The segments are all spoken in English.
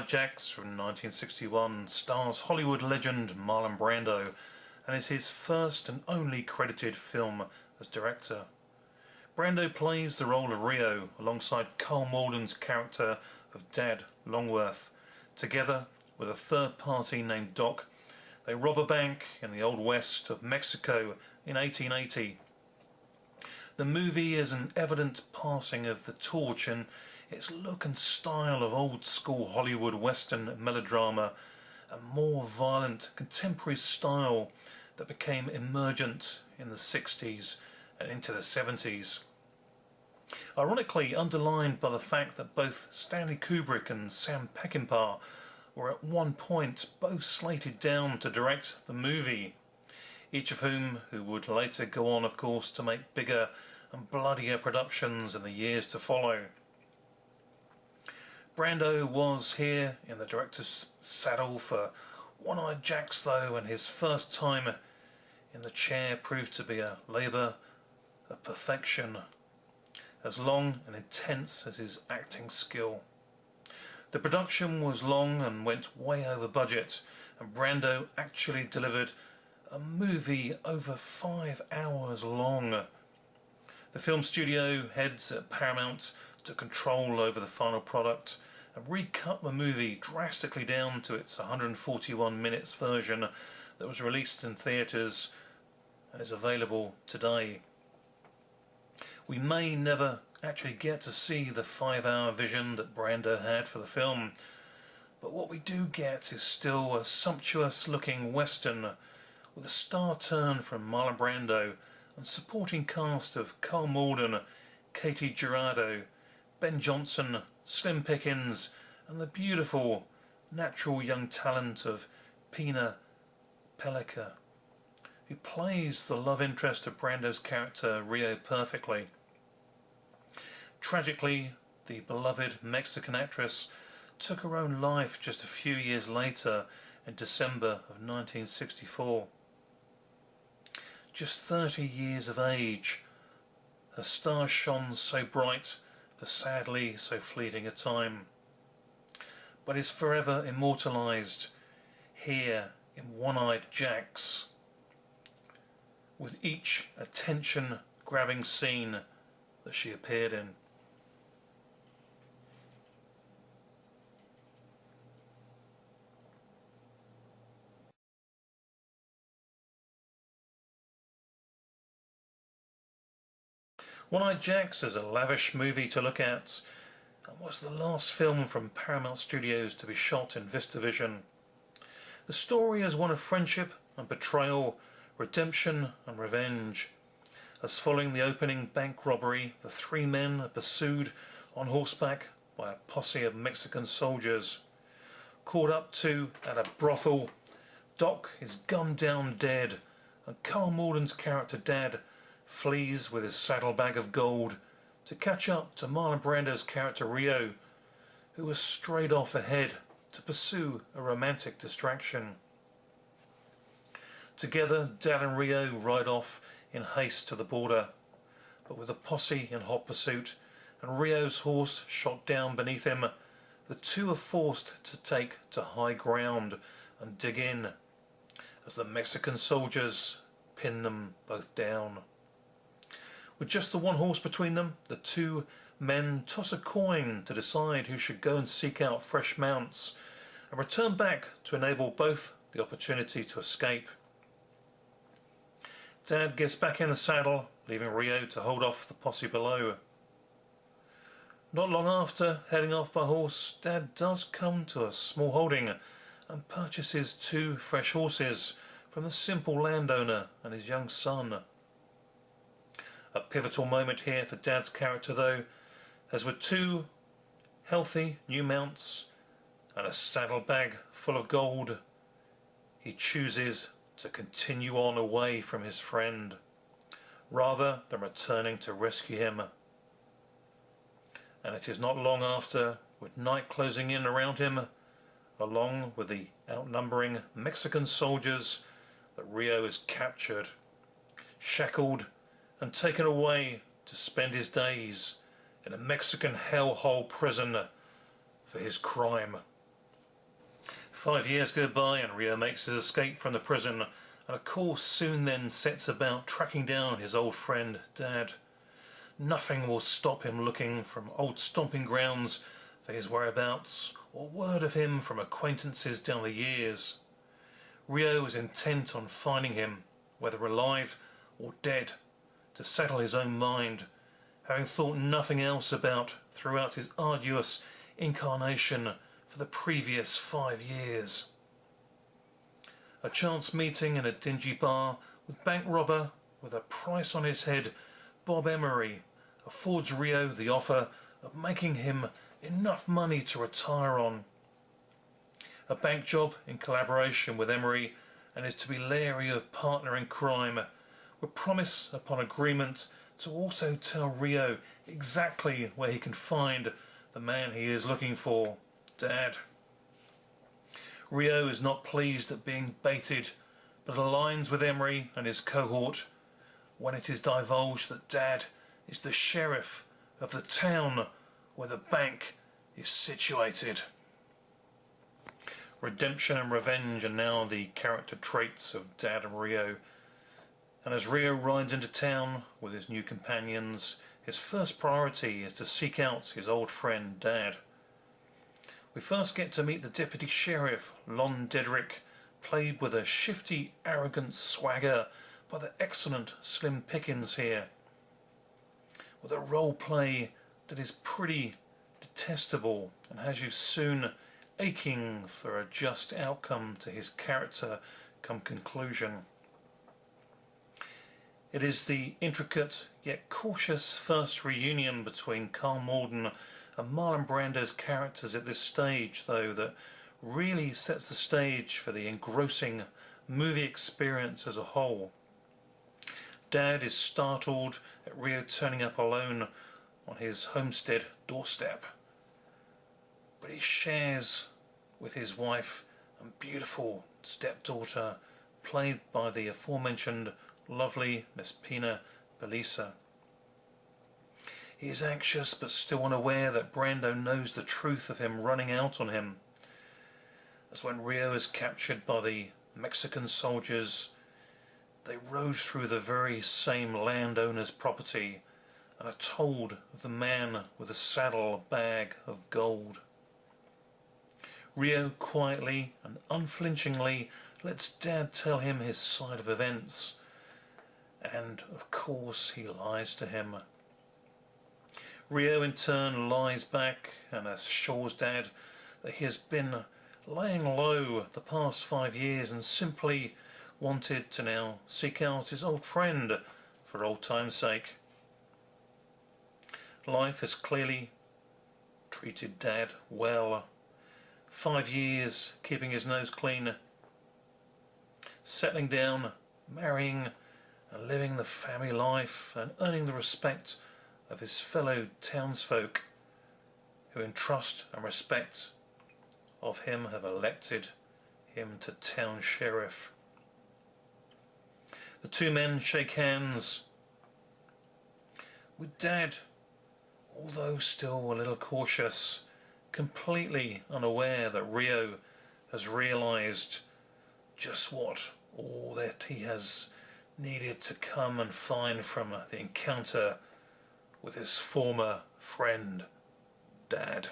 One-Eyed Jacks from 1961 stars Hollywood legend Marlon Brando and is his first and only credited film as director. Brando plays the role of Rio alongside Carl Malden's character of Dad Longworth. Together with a third party named Doc, they rob a bank in the Old West of Mexico in 1880. The movie is an evident passing of the torch in its look and style of old school Hollywood Western melodrama, a more violent contemporary style that became emergent in the 60s and into the 70s. Ironically underlined by the fact that both Stanley Kubrick and Sam Peckinpah were at one point both slated down to direct the movie, each of whom would later go on, of course, to make bigger and bloodier productions in the years to follow. Brando was here in the director's saddle for One-Eyed Jacks though, and his first time in the chair proved to be a labour of perfection, as long and intense as his acting skill. The production was long and went way over budget, and Brando actually delivered a movie over 5 hours long. The film studio heads at Paramount took control over the final product and recut the movie drastically down to its 141 minutes version that was released in theatres and is available today. We may never actually get to see the 5-hour vision that Brando had for the film, but what we do get is still a sumptuous looking western with a star turn from Marlon Brando and supporting cast of Carl Malden, Katie Jurado, Ben Johnson, Slim Pickens, and the beautiful natural young talent of Pina Pellica, who plays the love interest of Brando's character Rio perfectly. Tragically, the beloved Mexican actress took her own life just a few years later in December of 1964. Just 30 years of age, her star shone so bright for sadly so fleeting a time, but is forever immortalised here in One-Eyed Jacks, with each attention-grabbing scene that she appeared in. One-Eyed Jacks is a lavish movie to look at and was the last film from Paramount Studios to be shot in VistaVision. The story is one of friendship and betrayal, redemption and revenge, as following the opening bank robbery, the 3 men are pursued on horseback by a posse of Mexican soldiers. Caught up to at a brothel, Doc is gunned down dead, and Carl Malden's character Dad flees with his saddlebag of gold to catch up to Marlon Brando's character Rio, who was strayed off ahead to pursue a romantic distraction. Together, Dad and Rio ride off in haste to the border, but with the posse in hot pursuit and Rio's horse shot down beneath him, the two are forced to take to high ground and dig in, as the Mexican soldiers pin them both down. With just the one horse between them, the 2 men toss a coin to decide who should go and seek out fresh mounts and return back to enable both the opportunity to escape. Dad gets back in the saddle, leaving Rio to hold off the posse below. Not long after heading off by horse, Dad does come to a small holding and purchases 2 fresh horses from the simple landowner and his young son. A pivotal moment here for Dad's character though, as with 2 healthy new mounts and a saddlebag full of gold, he chooses to continue on away from his friend, rather than returning to rescue him. And it is not long after, with night closing in around him, along with the outnumbering Mexican soldiers, that Rio is captured, shackled and taken away to spend his days in a Mexican hellhole prison for his crime. 5 years go by and Rio makes his escape from the prison, and of course soon then sets about tracking down his old friend Dad. Nothing will stop him looking from old stomping grounds for his whereabouts, or word of him from acquaintances down the years. Rio is intent on finding him, whether alive or dead, to settle his own mind, having thought nothing else about throughout his arduous incarnation for the previous 5 years. A chance meeting in a dingy bar with bank robber with a price on his head, Bob Emery, affords Rio the offer of making him enough money to retire on. A bank job in collaboration with Emery, and is to be leery of partner in crime, with promise upon agreement to also tell Rio exactly where he can find the man he is looking for, Dad. Rio is not pleased at being baited, but aligns with Emery and his cohort when it is divulged that Dad is the sheriff of the town where the bank is situated. Redemption and revenge are now the character traits of Dad and Rio, and as Rio rides into town with his new companions, his first priority is to seek out his old friend Dad. We first get to meet the deputy sheriff, Lon Dedrick, played with a shifty, arrogant swagger by the excellent Slim Pickens here, with a role play that is pretty detestable and has you soon aching for a just outcome to his character come conclusion. It is the intricate yet cautious first reunion between Carl Malden and Marlon Brando's characters at this stage, though, that really sets the stage for the engrossing movie experience as a whole. Dad is startled at Rio turning up alone on his homestead doorstep, but he shares with his wife and beautiful stepdaughter, played by the aforementioned lovely Miss Pina Belisa. He is anxious but still unaware that Brando knows the truth of him running out on him, as when Rio is captured by the Mexican soldiers, they rode through the very same landowner's property and are told of the man with a saddle bag of gold. Rio quietly and unflinchingly lets Dad tell him his side of events, and of course he lies to him. Rio in turn lies back and assures Dad that he has been laying low the past 5 years and simply wanted to now seek out his old friend for old time's sake. Life has clearly treated Dad well. 5 years keeping his nose clean, settling down, marrying and living the family life and earning the respect of his fellow townsfolk, who in trust and respect of him have elected him to town sheriff. The two men shake hands, with Dad, although still a little cautious, completely unaware that Rio has realised just what all that he has needed to come and find from the encounter with his former friend, Dad.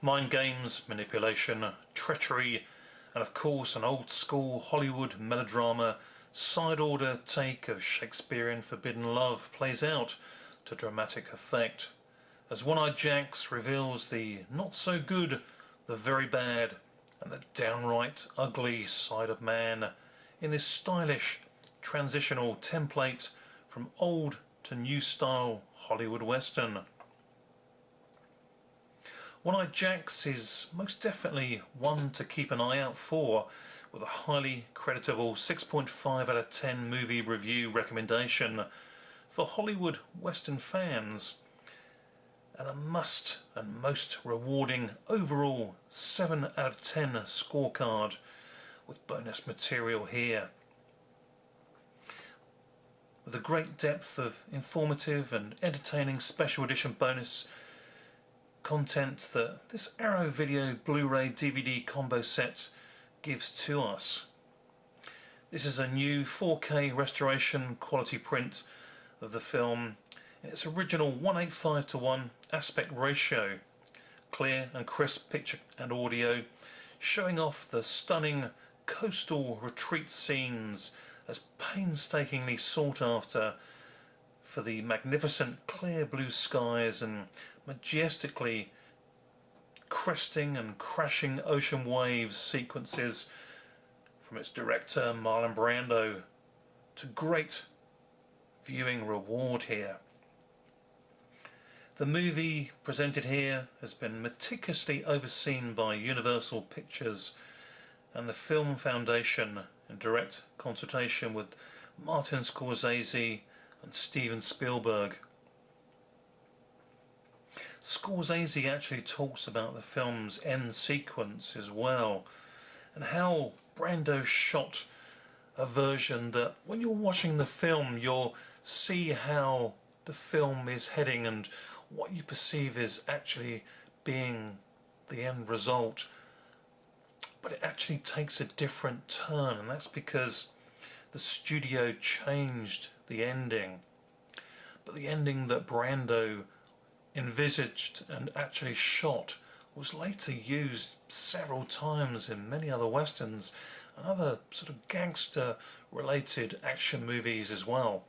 Mind games, manipulation, treachery, and of course an old school Hollywood melodrama side order take of Shakespearean forbidden love plays out to dramatic effect, as One-Eyed Jacks reveals the not so good, the very bad, and the downright ugly side of man in this stylish transitional template from old to new style Hollywood Western. One-Eyed Jacks is most definitely one to keep an eye out for, with a highly creditable 6.5 out of 10 movie review recommendation for Hollywood Western fans, and a must and most rewarding overall 7 out of 10 scorecard with bonus material here. With a great depth of informative and entertaining special edition bonus content that this Arrow Video Blu-ray DVD combo set gives to us. This is a new 4K restoration quality print of the film in its original 1:85:1 aspect ratio, clear and crisp picture and audio, showing off the stunning coastal retreat scenes as painstakingly sought after for the magnificent clear blue skies and majestically cresting and crashing ocean waves sequences from its director Marlon Brando, to great viewing reward here. The movie presented here has been meticulously overseen by Universal Pictures and the Film Foundation in direct consultation with Martin Scorsese and Steven Spielberg. Scorsese actually talks about the film's end sequence as well, and how Brando shot a version that when you're watching the film you'll see how the film is heading and what you perceive is actually being the end result, but it actually takes a different turn, and that's because the studio changed the ending. But the ending that Brando envisaged and actually shot was later used several times in many other westerns and other sort of gangster related action movies as well.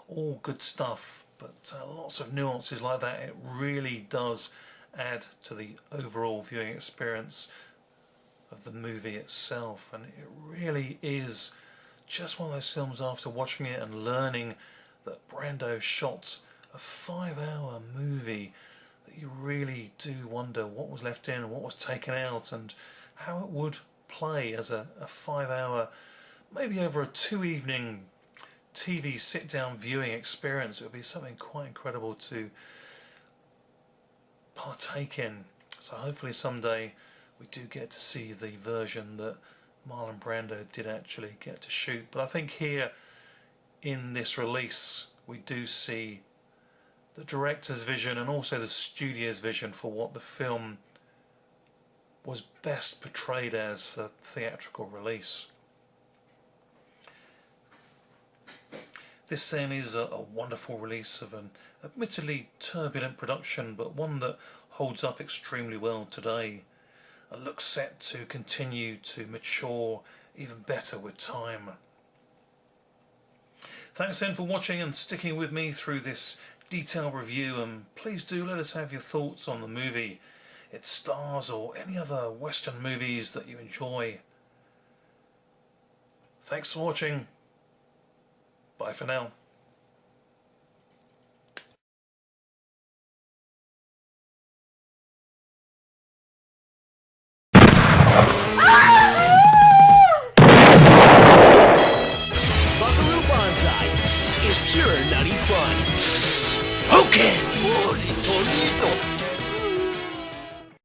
All good stuff, but lots of nuances like that. It really does add to the overall viewing experience of the movie itself, and it really is just one of those films after watching it and learning that Brando shot a 5-hour movie that you really do wonder what was left in and what was taken out and how it would play as a 5-hour, maybe over a 2-evening TV sit-down viewing experience. It would be something quite incredible to partake in. So hopefully someday we do get to see the version that Marlon Brando did actually get to shoot. But I think here in this release we do see the director's vision and also the studio's vision for what the film was best portrayed as for theatrical release. This then is a wonderful release of an admittedly turbulent production, but one that holds up extremely well today and looks set to continue to mature even better with time. Thanks then for watching and sticking with me through this detailed review, and please do let us have your thoughts on the movie, its stars, or any other Western movies that you enjoy. Thanks for watching. Bye for now.